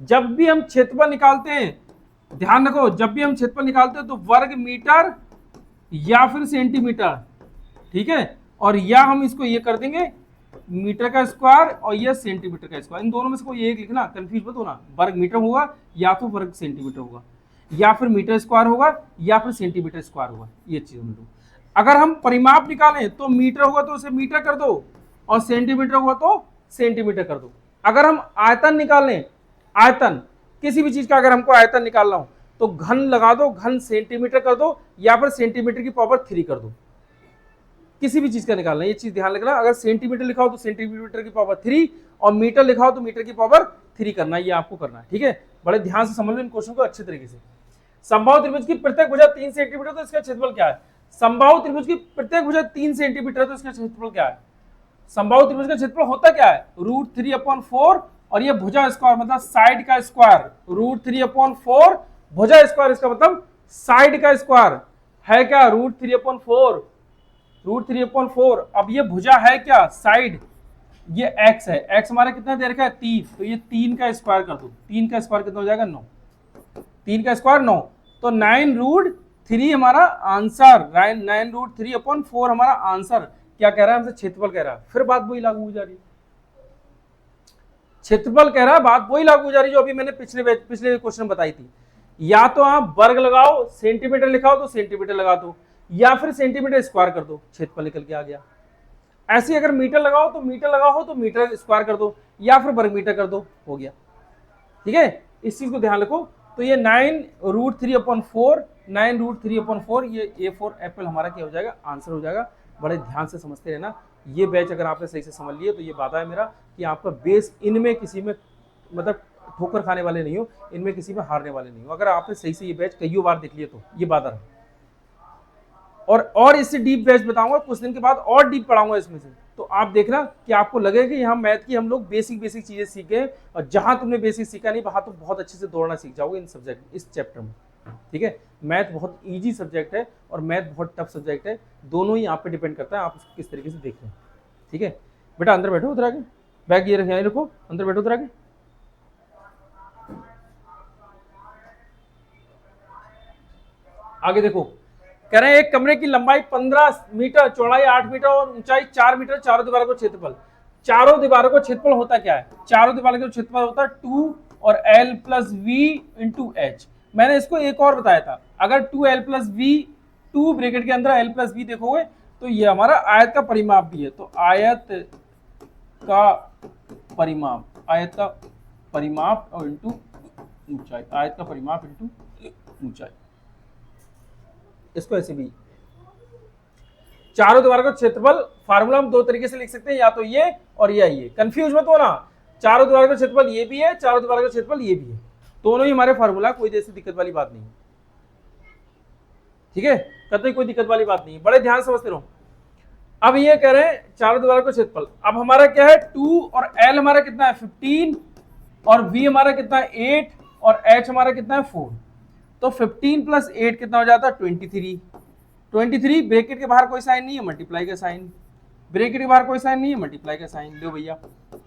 जब भी हम क्षेत्रफल निकालते हैं, ध्यान रखो, जब भी हम क्षेत्रफल निकालते हैं तो वर्ग मीटर या फिर सेंटीमीटर, ठीक है, और या हम इसको ये कर देंगे मीटर का स्क्वायर और ये सेंटीमीटर का स्क्वायर, इन दोनों में से कोई एक लिखना, कंफ्यूज मत होना, वर्ग मीटर होगा या तो वर्ग सेंटीमीटर होगा, या फिर मीटर स्क्वायर होगा या फिर सेंटीमीटर स्क्वायर होगा, ये चीज हम लोग। अगर हम परिमाप निकालें तो मीटर होगा तो उसे मीटर कर दो, और सेंटीमीटर होगा तो सेंटीमीटर कर दो। अगर हम आयतन निकालें, आयतन किसी भी चीज का अगर हमको आयतन निकालना हो तो घन लगा दो, घन सेंटीमीटर कर दो या फिर सेंटीमीटर की पावर 3 कर दो, किसी भी चीज का निकालना, ये चीज ध्यान रखना। अगर सेंटीमीटर लिखा हो तो सेंटीमीटर की पावर 3 और मीटर लिखा हो तो मीटर की पावर 3 करना, ये आपको करना है, ठीक है। बड़े ध्यान से समझ लो इन क्वेश्चन को अच्छे तरीके से। समबाहु त्रिभुज की प्रत्येक भुजा 3 सेंटीमीटर, तो इसका क्षेत्रफल क्या है? समबाहु त्रिभुज की प्रत्येक भुजा 3 सेंटीमीटर, तो इसका क्षेत्रफल क्या है? समबाहु त्रिभुज का क्षेत्रफल होता क्या है? √3/4, और ये भुजा स्क्वायर मतलब साइड का स्क्वायर, √3/4 भुजा स्क्वायर, इसका मतलब साइड का स्क्वायर है क्या? √3/4, √3/4। अब ये भुजा है क्या? साइड, ये x है, x हमारा कितना दे रखा है? 3, तो ये 3 का स्क्वायर कर दो, 3 का स्क्वायर कितना हो जाएगा? 9, 3 का स्क्वायर 9, तो 9√3 हमारा आंसर, 9√3/4 हमारा आंसर। क्या कह रहा है हमसे? क्षेत्रफल कह रहा है। फिर बात वही लागू हो जा रही है, क्षेत्रफल कह रहा है, बात वही लागू हो जा रही है जो अभी मैंने पिछले क्वेश्चन बताई थी। या तो आप वर्ग लगाओ, सेंटीमीटर लिखाओ तो सेंटीमीटर लगा दो, या फिर सेंटीमीटर स्क्वायर कर दो, क्षेत्रफल निकल के आ गया। ऐसे अगर मीटर लगाओ तो मीटर लगाओ तो मीटर स्क्वायर कर दो, या फिर वर्ग मीटर कर दो, हो गया, ठीक है। इस चीज को ध्यान रखो। तो ये 9√3/4, 9√3/4, ये A4 एप्पल हमारा क्या हो जाएगा? आंसर हो जाएगा। बड़े ध्यान से समझते रहना। ये बैच अगर आपने सही से समझ लिया तो ये वादा है मेरा कि आपका बेस इनमें किसी में मतलब ठोकर खाने वाले नहीं हो, इनमें किसी में हारने वाले नहीं हो। अगर आपने सही से ये बैच कई बार देख लिया तो ये वादा है। और इससे डीप बैच बताऊंगा कुछ दिन के बाद, और डीप पढ़ाऊंगा इसमें से, तो आप देखना कि आपको लगेगा कि यहाँ मैथ की हम लोग बेसिक चीजें सीखे, और जहां तुमने बेसिक सीखा नहीं वहां तो बहुत अच्छे से दौड़ना सीख जाओगे इन सब्जेक्ट, इस चैप्टर में, ठीक है। मैथ बहुत इजी सब्जेक्ट है और मैथ बहुत टफ सब्जेक्ट है, दोनों ही आप पे डिपेंड करता है आप उसको किस तरीके से देख रहे हैं, ठीक है। बेटा अंदर बैठो, उधर आगे बैग ये यहीं रखो, अंदर बैठो, उधर आगे। आगे देखो, कह रहे हैं एक कमरे की लंबाई 15 मीटर, चौड़ाई 8 मीटर और ऊंचाई 4 मीटर, चारों दीवारों को क्षेत्रफल। चारों दीवारों को क्षेत्रफल होता क्या है? चारों दीवारों का क्षेत्रफल होता है 2 और L + V × H। मैंने इसको एक और बताया था, अगर 2L + V, 2 ब्रैकेट के अंदर L + V देखोगे तो ये हमारा आयत का परिमाप भी है, तो आयत का परिमाप, आयत का परिमाप और इंटू ऊंचाई, आयत का परिमाप इंटू ऊंचाई, इसको ऐसे भी। चारों दीवारों का क्षेत्रफल फार्मूला हम दो तरीके से लिख सकते हैं, या तो ये और या ये, कंफ्यूज मत होना। चारों दीवारों का क्षेत्रफल ये भी है, चारों दीवारों का क्षेत्रफल ये भी है, दोनों ही हमारे फार्मूला, कोई जैसी दिक्कत वाली बात नहीं है, ठीक है, कतई कोई दिक्कत वाली बात नहीं है, बड़े ध्यान से समझते रहो। अब ये कह रहे हैं चारों दीवारों का क्षेत्रफल, अब हमारा क्या है 2 और L हमारा कितना है 15 और V हमारा कितना है 8 और H हमारा कितना है 4, तो 15 + 8 कितना हो जाता है 23। 23 ब्रैकेट के बाहर कोई साइन नहीं है, मल्टीप्लाई का साइन, ब्रैकेट के बाहर कोई साइन नहीं है, मल्टीप्लाई का साइन, लो भैया।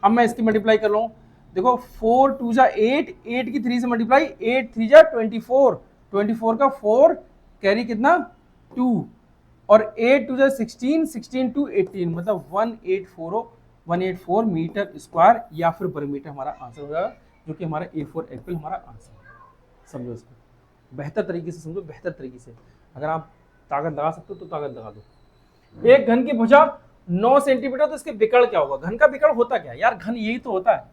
अब मैं इसकी मल्टीप्लाई कर लूँ, देखो 4 2 जा 8, 8 की 3 से मल्टीप्लाई, 8 3 जा 24, 24 का 4 कैरी कितना 2 और 8 2 जा 16, 16 2 18, मतलब 184 मीटर स्क्वायर या फिर वर्ग मीटर हमारा आंसर हो जाएगा, जो कि हमारा A4 एप्पल हमारा आंसर है। समझो इसको बेहतर तरीके से, समझो बेहतर तरीके से। अगर आप ताकत लगा सकते हो तो ताकत लगा दो। एक घन की भुजा 9 सेंटीमीटर, तो इसके विकर्ण क्या होगा? घन का विकर्ण होता क्या यार? घन यही तो होता है।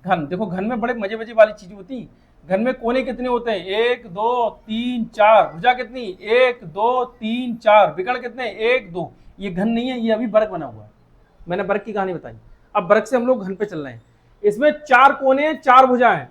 घन देखो, घन में बड़े मजे वाली चीजें होती हैं। घन में कोने कितने होते हैं? 1 2 3 4। भुजा कितनी? 1 2 3 4। विकर्ण कितने? 1 2। ये घन नहीं है, ये अभी वर्ग बना हुआ है, मैंने वर्ग की कहानी बताई। अब वर्ग से हम लोग घन पे चल रहे हैं। इसमें 4 कोने हैं, 4 भुजाएं।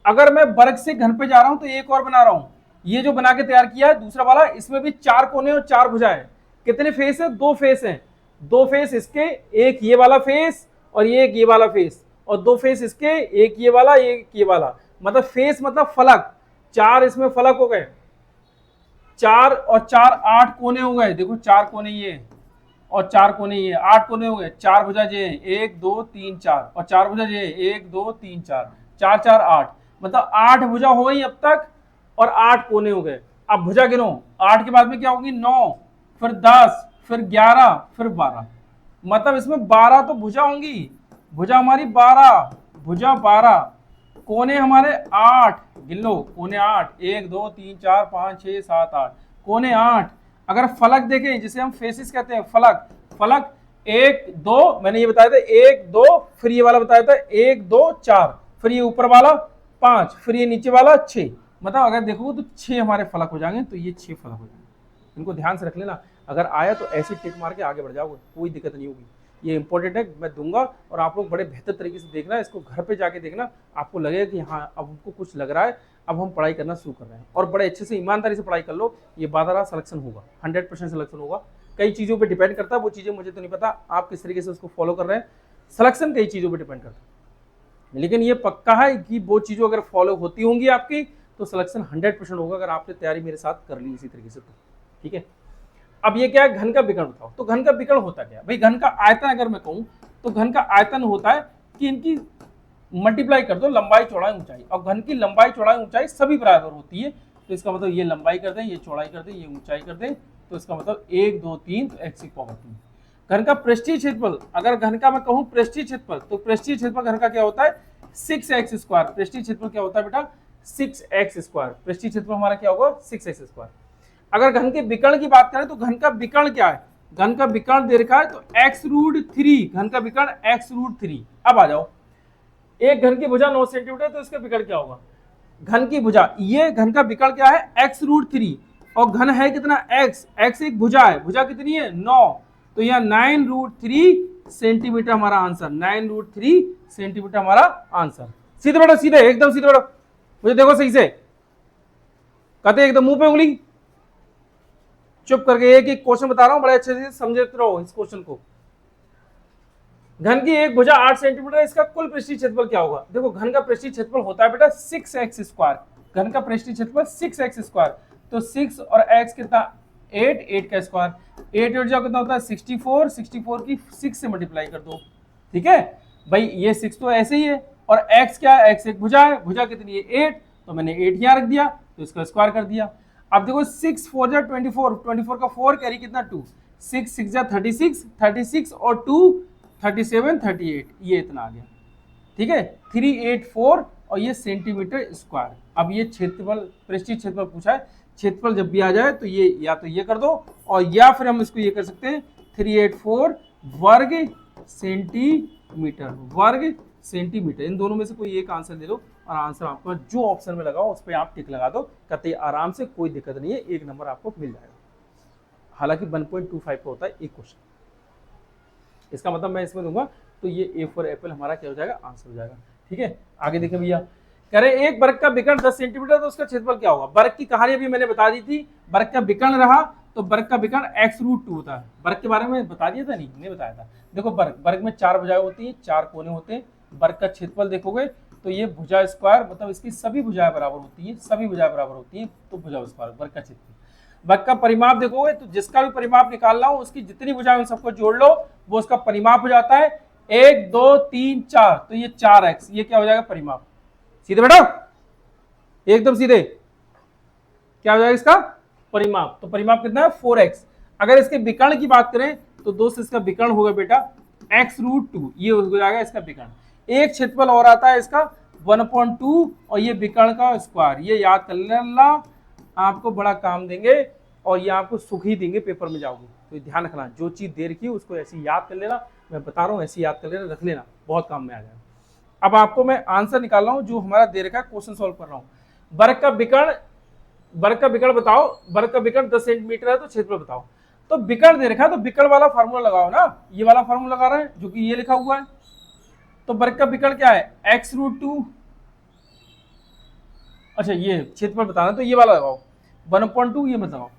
अगर मैं वर्ग से घन पे जा रहा हूं तो एक और बना रहा हूं, ये जो बना के तैयार किया है दूसरा वाला, इसमें भी 4 कोने और 4 भुजाएं। कितने फेस है? 2 फेस हैं। 2 फेस इसके, एक ये वाला फेस और ये एक ये वाला फेस, और 2 फेस इसके, एक ये वाला एक ये वाला, मतलब फेस मतलब फलक। 4 इसमें फलक हो गए, 4 और 4 8 कोने हो गए, देखो 4 कोने ये और 4 कोने ये, 8 कोने हो गए, 4 भुजा ये 1 2 3 4 और 4 भुजा ये 1 2 3 4, 4 4 8, मतलब 8 भुजा हो गई अब तक और 8 कोने हो गए। अब भुजा गिनो, 8 के बाद में क्या होगी 9, फिर 10, फिर 11, फिर 12, मतलब इसमें 12 तो भुजा होंगी, भुजा हमारी 12, भुजा 12, कोने हमारे 8, गिन लो कोने 8, 1 2 3 4 5 6 7 8, कोने 8। अगर फलक देखें जिसे हम फेसिस कहते हैं, फलक, फलक 1 2, मैंने ये बताया था 1 2, फिर ये वाला बताया था 1 2 4, फिर ये ऊपर वाला 5, फिर ये नीचे वाला 6, मतलब अगर देखोगे तो 6 हमारे फलक हो जाएंगे, तो ये 6 फलक हो जाएंगे। इनको ध्यान से रख लेना, अगर आया तो ऐसी टिक मार के आगे बढ़ जाओगे, कोई दिक्कत नहीं होगी। ये इंपॉर्टेंट है, मैं दूंगा और आप लोग बड़े बेहतर तरीके से देखना, इसको घर पे जाके देखना, आपको लगेगा कि हाँ अब हमको कुछ लग रहा है, अब हम पढ़ाई करना शुरू कर रहे हैं, और बड़े अच्छे से ईमानदारी से पढ़ाई कर लो। ये बादारा सिलेक्शन होगा, 100% सिलेक्शन होगा। कई चीज़ों पे डिपेंड करता है, वो चीज़ें मुझे तो नहीं पता आप किस तरीके से उसको फॉलो कर रहे हैं, सिलेक्शन कई चीज़ों पर डिपेंड करता है, लेकिन ये पक्का है कि वो चीज़ों अगर फॉलो होती होंगी आपकी तो सिलेक्शन 100% होगा, अगर आपने तैयारी मेरे साथ कर ली इसी तरीके से तो। ठीक है, अब ये क्या है, घन का विकर्ण बताओ। तो घन का विकर्ण होता क्या है भाई, घन का आयतन अगर मैं कहूं तो घन का आयतन होता है कि इनकी मल्टीप्लाई कर दो लंबाई चौड़ाई ऊंचाई, और घन की लंबाई चौड़ाई ऊंचाई सभी बराबर होती है, तो इसका मतलब ये लंबाई कर दें, ये चौड़ाई कर दें, ये ऊंचाई कर दें, तो इसका मतलब 1 2 3 तो x की पावर 3। घन का पृष्ठीय क्षेत्रफल, अगर घन का मैं कहूं पृष्ठीय क्षेत्रफल, तो पृष्ठीय क्षेत्रफल घन का क्या होता है 6x²। पृष्ठीय क्षेत्रफल क्या होता है बेटा 6x², पृष्ठीय क्षेत्रफल हमारा क्या होगा 6x²। अगर घन के विकर्ण की बात करें तो घन का विकर्ण क्या है, घन का विकर्ण दे रखा है तो x√3, घन का विकर्ण x√3। अब आ जाओ, एक घन की भुजा 9 सेंटीमीटर, तो इसका विकर्ण क्या होगा, घन की भुजा, ये घन का विकर्ण क्या है x√3, और घन है कितना x, x एक भुजा है, भुजा कितनी है 9, तो यह 9√3 सेंटीमीटर हमारा आंसर, 9√3 सेंटीमीटर हमारा आंसर। सीधे बैठो, सीधे एकदम सीधे बैठो, मुझे देखो सही से, कहते एकदम मुंह पे उंगली, चुप करके एक एक क्वेश्चन बता रहा हूं, बड़े अच्छे से समझते रहो इस क्वेश्चन को। घन की एक भुजा 8 सेंटीमीटर, इसका कुल पृष्ठीय क्षेत्रफल क्या होगा। देखो घन का पृष्ठीय क्षेत्रफल होता है बेटा 6x², घन का पृष्ठीय क्षेत्रफल 6x², तो 6 और x कितना 8, 8 का स्क्वायर, 8 8 जाओ कितना होता है 64, 64 की 6 से मल्टीप्लाई कर दो। ठीक है भाई, ये 6 तो ऐसे ही है, और x क्या है, x एक भुजा है, भुजा कितनी है 8, तो मैंने 8 यहाँ रख दिया, तो इसका स्क्वायर कर दिया। अब देखो 6 4 जा 24, 24 का 4 कैरी कितना 2, 6 6 जा 36, 36 और 2 37, 38, ये इतना आ गया। ठीक है 384, और ये सेंटीमीटर स्क्वायर। अब ये क्षेत्रफल, पृष्ठीय क्षेत्रफल पूछा है, क्षेत्रफल जब भी आ जाए तो ये या तो ये कर दो, और या फिर हम इसको ये कर सकते हैं 384 वर्ग सेंटीमीटर, वर्ग सेंटीमीटर, इन दोनों में से कोई एक आंसर दे दो, और आंसर आपको जो ऑप्शन में लगाओ उस पर आप टिक लगा दो, कहते आराम से, कोई दिक्कत नहीं है, एक नंबर आपको मिल जाएगा। हालांकि 1.25 का होता है एक क्वेश्चन, इसका मतलब मैं इसमें दूंगा, तो ये ए फॉर एप्पल हमारा क्या हो जाएगा आंसर हो जाएगा। ठीक है आगे देखें भैया, कह रहे एक वर्ग का विकर्ण 10 सेंटीमीटर, तो उसका क्षेत्रफल क्या होगा। वर्ग की कहानी अभी मैंने बता दी थी, वर्ग का विकर्ण रहा तो वर्ग का विकर्ण x√2 होता है। वर्ग के बारे में बता दिया था, नहीं बताया था। देखो वर्ग में 4 भुजाएं होती है, 4 कोने होते हैं। वर्ग का क्षेत्रफल देखोगे तो ये भुजा स्क्वायर, मतलब इसकी सभी भुजाएं बराबर होती है, सभी भुजाएं बराबर होती है, तो भुजा स्क्वायर वर्ग का क्षेत्रफल। वर्ग का परिमाप देखोगे तो जिसका भी परिमाप निकालना हो उसकी जितनी भुजाएं उन सबको जोड़ लो, वो उसका परिमाप हो जाता है 1 2 3 4, तो ये 4x, ये क्या हो जाएगा परिमाप। सीधे बैठो एकदम सीधे, क्या हो जाएगा इसका परिमाप, तो परिमाप कितना है 4x। अगर इसके विकर्ण की बात करें तो दोस्त इसका विकर्ण होगा बेटा x√2, ये हो जाएगा इसका विकर्ण। एक क्षेत्रफल और आता है इसका 1/2, और ये विकर्ण का स्क्वायर, ये याद कर लेना, आपको बड़ा काम देंगे, और ये आपको सुख ही देंगे पेपर में जाओगे, तो ध्यान रखना, जो चीज दे रखी है उसको ऐसी याद कर लेना, मैं बता रहा हूँ ऐसी याद कर लेना, रख लेना, बहुत काम में आ जाएगा। अब आपको मैं आंसर निकाल रहा हूँ जो हमारा दे रखा है, क्वेश्चन सॉल्व कर रहा हूँ। वर्ग का विकर्ण बताओ, वर्ग का विकर्ण 10 सेंटीमीटर है, तो क्षेत्रफल बताओ। तो विकर्ण दे रखा है तो विकर्ण वाला फार्मूला लगाओ ना, ये वाला फार्मूला लगा रहे हैं जो कि ये लिखा हुआ है। तो वर्ग का विकर्ण क्या है x√2, अच्छा ये क्षेत्रफल बताना, तो ये वाला लगाओ 1/2, ये मत लगाओ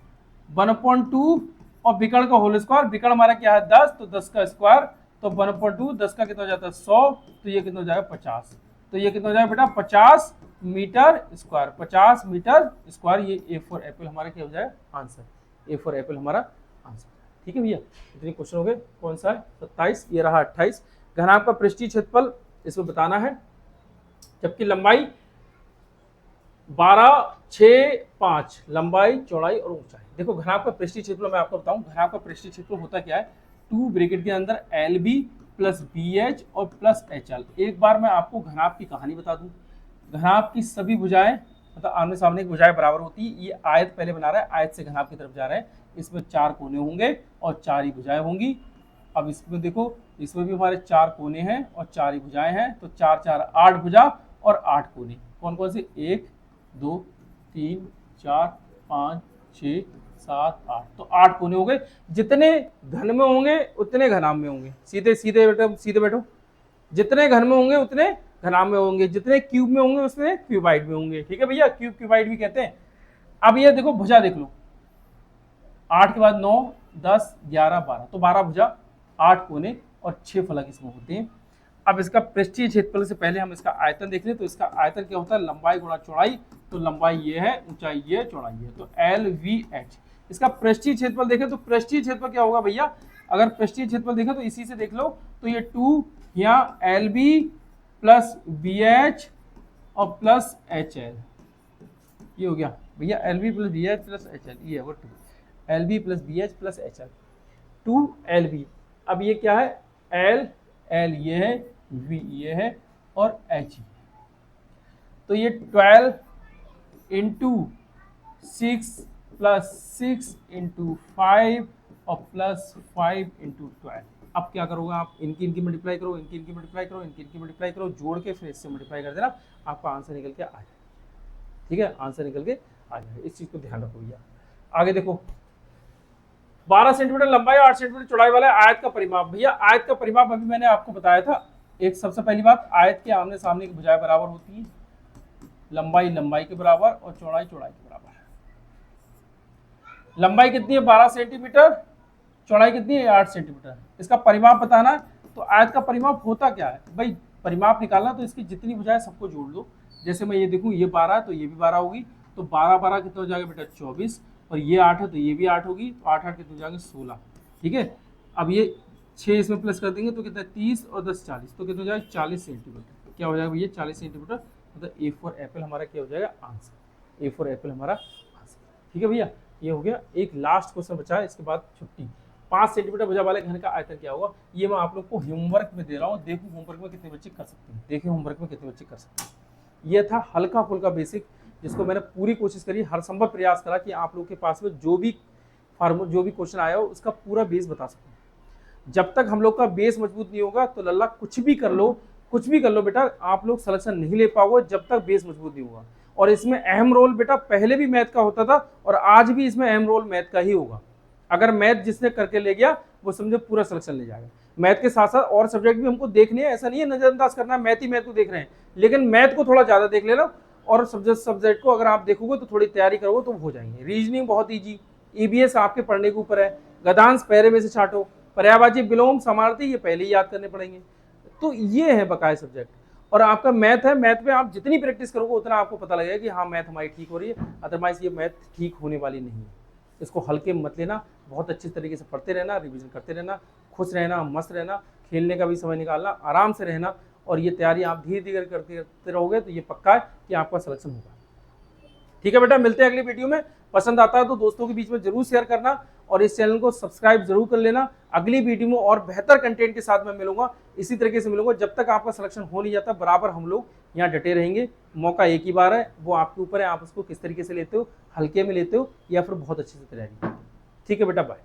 1/2, और विकर्ण का होल स्क्वायर, विकर्ण हमारा क्या है 10, तो 10 का स्क्वायर, तो 1/2, 10 का कितना हो जाता है 100, तो ये कितना हो जाएगा 50, तो ये कितना हो जाएगा बेटा 50 मीटर स्क्वायर, 50 मीटर स्क्वायर। ये ए फॉर एप्पल हमारा क्या हो जाए आंसर, ए फॉर एप्पल हमारा आंसर। ठीक है भैया, इतने क्वेश्चन हो गए। कौन सा है 27, ये रहा 28। घनाभ का पृष्ठीय क्षेत्रफल इसमें बताना है, जबकि लंबाई 12, 6, 5 लंबाई, चौड़ाई और ऊंचाई। देखो घनाभ का पृष्ठीय क्षेत्रफल मैं आपको बताऊं, घनाभ का पृष्ठीय क्षेत्रफल होता क्या है, 2 ब्रैकेट के अंदर LB प्लस BH और प्लस HL। एक बार मैं आपको घनाभ की कहानी बता दूं, घनाभ की सभी भुजाएं मतलब आमने सामने की भुजाएं बराबर होती है। ये आयत पहले बना रहा है, आयत से घनाभ की तरफ जा रहा है, इसमें 4 कोने होंगे और 4 ही भुजाएं होंगी। अब इसमें देखो, इसमें भी हमारे 4 कोने हैं और 4 ही भुजाएं हैं, तो 4 4 8 भुजा और 8 कोने। कौन कौन से, 1 2 3 4 5 6 7 8, तो 8 कोने हो गए। जितने घन में होंगे उतने घनाभ में होंगे। सीधे सीधे बेटो, सीधे बैठो। जितने घन में होंगे उतने घनाभ में होंगे, जितने क्यूब में होंगे उतने क्यूबाइड में होंगे। ठीक है भैया, क्यूब क्यूबाइड भी कहते हैं। अब ये देखो भुजा देख लो, 8 के बाद 9 10 11 12, तो 12 भुजा, 8 कोने और 6 फलक इसमें होते हैं। अब इसका पृष्ठीय क्षेत्रफल से पहले हम इसका आयतन देख लें, तो इसका आयतन क्या होता है, लंबाई गुणा चौड़ाई। तो लंबाई ये है, ऊंचाई ये, चौड़ाई ये, तो LVH। इसका पृष्ठीय क्षेत्रफल देखें तो पृष्ठीय क्षेत्रफल क्या होगा भैया, अगर पृष्ठीय क्षेत्रफल देखें तो इसी से देख लो, तो ये 2 यहाँ LB प्लस BH और प्लस HL, ये हो गया भैया LB plus BH plus HL, ये है वो 2 LB plus BH plus HL, 2 LB। अब ये क्या है, L ये है, V ये है और H ये है। तो ये 12 इंटू 6 प्लस 6 इंटू 5 और प्लस 5 इंटू 12। अब क्या करोगे आप, इनकी इनकी मल्टीप्लाई करो, इनकी इनकी मल्टीप्लाई करो, इनकी इनकी मल्टीप्लाई करो, जोड़ के फिर इससे मल्टीप्लाई कर देना, आपका आंसर निकल के आ जाए। ठीक है, आंसर निकल के आ जाए, इस चीज को ध्यान रखो भैया। आगे देखो, 12 सेंटीमीटर लंबाई और 8 सेंटीमीटर चौड़ाई वाला आयत का परिमाप। भैया आयत का परिमाप अभी मैंने आपको बताया था। एक सबसे पहली बात, आयत के आमने सामने की भुजाएं बराबर होती है, लंबाई लंबाई के बराबर और चौड़ाई चौड़ाई के बराबर है। लंबाई कितनी है 12 सेंटीमीटर, चौड़ाई कितनी है 8 सेंटीमीटर। इसका परिमाप बताना है, तो आयत का परिमाप होता क्या है भाई, परिमाप निकालना तो इसकी जितनी भुजाएं सबको जोड़ लो। जैसे मैं ये देखूं, ये 12 है तो ये भी 12 होगी, तो 12 12 कितना हो जाएगा बेटा 24, और ये 8 है तो ये भी 8 होगी, तो 8 8 कितने हो जाएंगे 16। ठीक है, अब ये 6 इसमें प्लस कर देंगे तो कितना 30 और 10 40, तो कितना हो जाएगा 40 सेंटीमीटर। क्या हो जाएगा भैया 40 सेंटीमीटर, मतलब ए फॉर एप्पल हमारा क्या हो जाएगा आंसर, ए फॉर एप्पल हमारा आंसर। ठीक है भैया, ये हो गया। एक लास्ट क्वेश्चन बचा है, इसके बाद छुट्टी। 5 सेंटीमीटर भुजा वाले घन का आयतन क्या होगा, ये मैं आप लोग को होमवर्क में दे रहा हूँ। देखो होमवर्क में कितने बच्चे कर सकते हैं, देखिए होमवर्क में कितने बच्चे कर सकते हैं। ये था हल्का फुल्का बेसिक, जिसको मैंने पूरी कोशिश करी, हर संभव प्रयास करा कि आप लोग के पास में जो भी जो भी क्वेश्चन आया हो उसका पूरा बेस बता सकूं। जब तक हम लोग का बेस मजबूत नहीं होगा तो लल्ला कुछ भी कर लो, कुछ भी कर लो बेटा, आप लोग सिलेक्शन नहीं ले पाओगे जब तक बेस मजबूत नहीं होगा। और इसमें अहम रोल बेटा पहले भी मैथ का होता था और आज भी इसमें अहम रोल मैथ का ही होगा। अगर मैथ जिसने करके ले गया वो समझो पूरा सिलेक्शन ले जाएगा। मैथ के साथ साथ और सब्जेक्ट भी हमको देखने हैं, ऐसा नहीं है नजरअंदाज करना है, मैथ ही मैथ को देख रहे हैं, लेकिन मैथ को थोड़ा ज्यादा देख लेना। और सब्जेक्ट को अगर आप देखोगे तो थोड़ी तैयारी करोगे तो हो जाएंगे। रीजनिंग बहुत ईजी, ईबीएस आपके पढ़ने के ऊपर है, गदांश पैरे में से छाटो, पर्यायवाची विलोम समार्थी ये पहले ही याद करने पड़ेंगे। तो ये है बकाया सब्जेक्ट। और आपका मैथ है, मैथ में आप जितनी प्रैक्टिस करोगे उतना आपको पता लगेगा कि हाँ मैथ हमारी ठीक हो रही है, अदरवाइज ये मैथ ठीक होने वाली नहीं है। इसको हल्के मत लेना, बहुत अच्छे तरीके से पढ़ते रहना, रिवीजन करते रहना, खुश रहना, मस्त रहना, खेलने का भी समय निकालना, आराम से रहना। और ये तैयारी आप धीरे धीरे करते रहोगे तो ये पक्का है कि आपका सिलेक्शन होगा। ठीक है बेटा, मिलते हैं अगली वीडियो में। पसंद आता है तो दोस्तों के बीच में जरूर शेयर करना और इस चैनल को सब्सक्राइब जरूर कर लेना। अगली वीडियो में और बेहतर कंटेंट के साथ मैं मिलूंगा, इसी तरीके से मिलूंगा। जब तक आपका सिलेक्शन हो नहीं जाता बराबर हम लोग यहाँ डटे रहेंगे। मौका एक ही बार है, वो आपके ऊपर है, आप उसको किस तरीके से लेते हो, हल्के में लेते हो या फिर बहुत अच्छे से तैयारी। ठीक है बेटा, बाय।